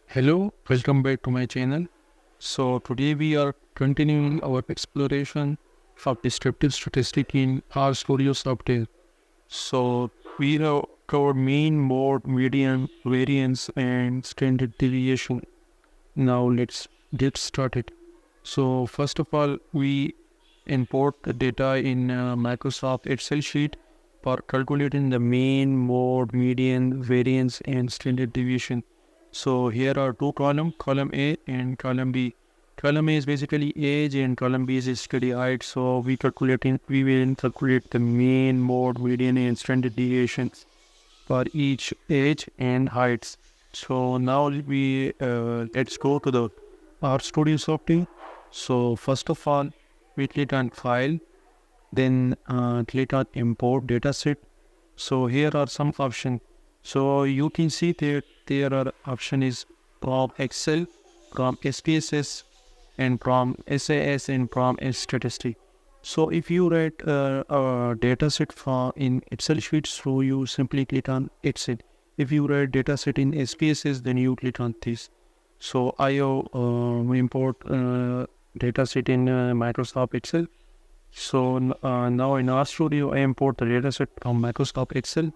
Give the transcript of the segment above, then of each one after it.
Hello, welcome back to my channel. So today we are continuing our exploration of descriptive statistics in RStudio software. So we have covered mean, mode, median, variance, and standard deviation. Now let's get started. So first of all, we import the data in Microsoft Excel sheet for calculating the mean, mode, median, variance, and standard deviation. So here are two columns, column A and column B. Column A is basically age and column B is study height. So we will calculate the mean, mode, median, and standard deviations for each age and heights. So now we let's go to the RStudio software. So first of all, we click on File, then click on Import Dataset. So here are some options. So you can see that there are option is from Excel, from SPSS, and from SAS and from statistic. So if you write a data set for in Excel sheet, so you simply click on Excel. If you write data set in SPSS, then you click on this. So I import data set in Microsoft Excel. So now in RStudio, I import the dataset from Microsoft Excel.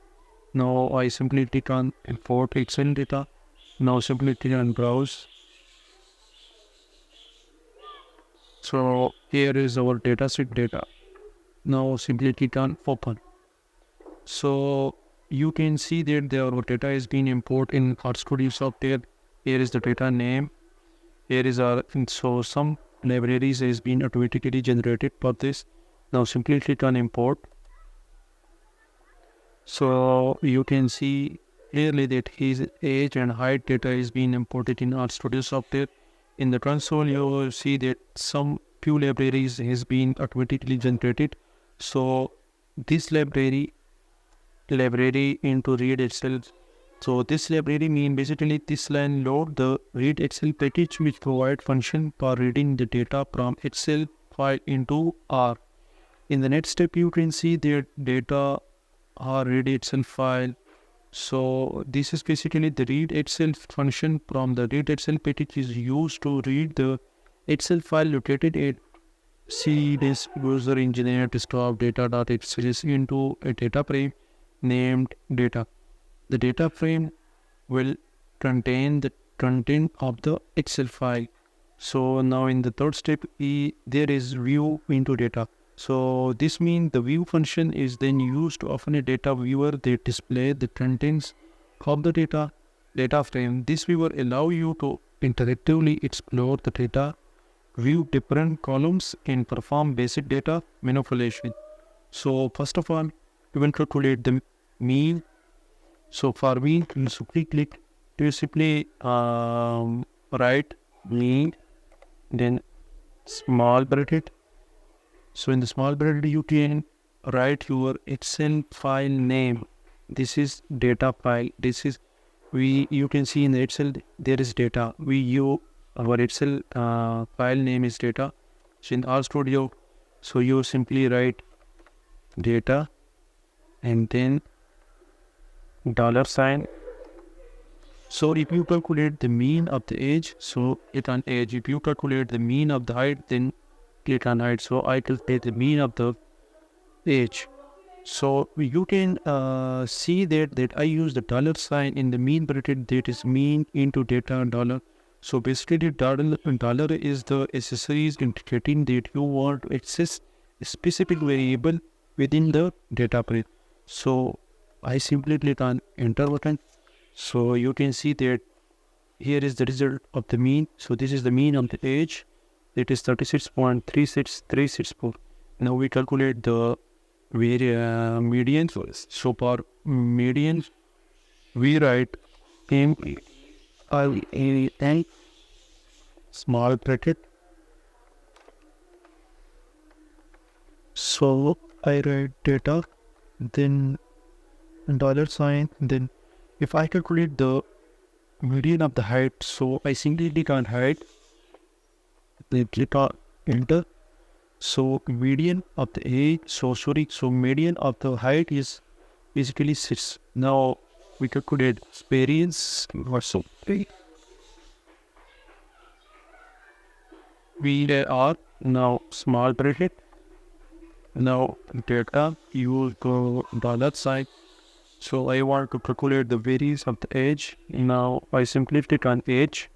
Now I simply click on import Excel data. Now simply click on browse. So here is our dataset data. Now simply click on open. So you can see that our data is being imported in RStudio software. Here is the data name. Here is our, so some libraries is being automatically generated for this. Now simply click on import. So you can see clearly that his age and height data is being imported in RStudio software. In the console, you will see that some few libraries has been automatically generated. So this library into read itself. So this library mean basically this line load the read Excel package which provide function for reading the data from Excel file into R. In the next step, you can see that data or read Excel file. So this is basically the read Excel function from the read Excel package is used to read the Excel file located at this user engineer desktop data.xls into a data frame named data. The data frame will contain the content of the Excel file. So now in the third step, there is view into data. So this means the view function is then used to open a data viewer that display the contents of the data frame. This viewer allow you to interactively explore the data, view different columns, and perform basic data manipulation. So first of all, we will calculate the mean. So for mean, you simply click to simply write mean, then small bracket. So in the small bracket, you can write your Excel file name. This is data file. This is you can see in the Excel there is data. Our Excel file name is data. So in RStudio, so you simply write data and then $sign. So if you calculate the mean of the age, so click on age. If you calculate the mean of the height, then click on height. So I calculate the mean of the age. So you can see that I use the $sign in the mean bracket, that is mean into data dollar. So basically the dollar is the accessories indicating that you want to access a specific variable within the data frame. So I simply click on enter button. So you can see that here is the result of the mean. So this is the mean of the age. It is 36.36364. Now we calculate the median. So for median, we write M-I-A-N small bracket. So I write data, then $sign, then if I calculate the median of the height, so I simply click on height, then click on enter. So median of the age, so median of the height is basically 6. Now we calculate variance or so. we are now small bracket. Now data, you will go dollar sign. So I want to calculate the variance of the age. Now I simply click on age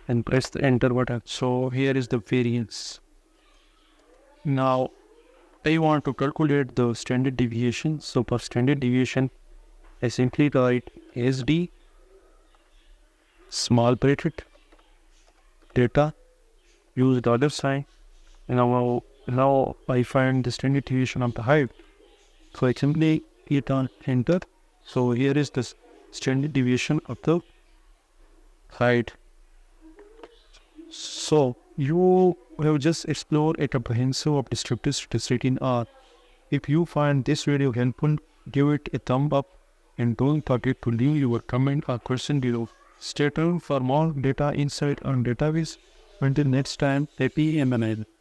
and press the enter button. So here is the variance. Now I want to calculate the standard deviation. So for standard deviation, I simply write SD small bracket data, use dollar sign. Now I find the standard deviation of the height. So I simply hit on enter. So here is the standard deviation of the height. So you have just explored a comprehensive of descriptive statistics in R. If you find this video helpful, give it a thumb up and don't forget to leave your comment or question below. Stay tuned for more data insight on DataWiz. Until next time, happy M&A.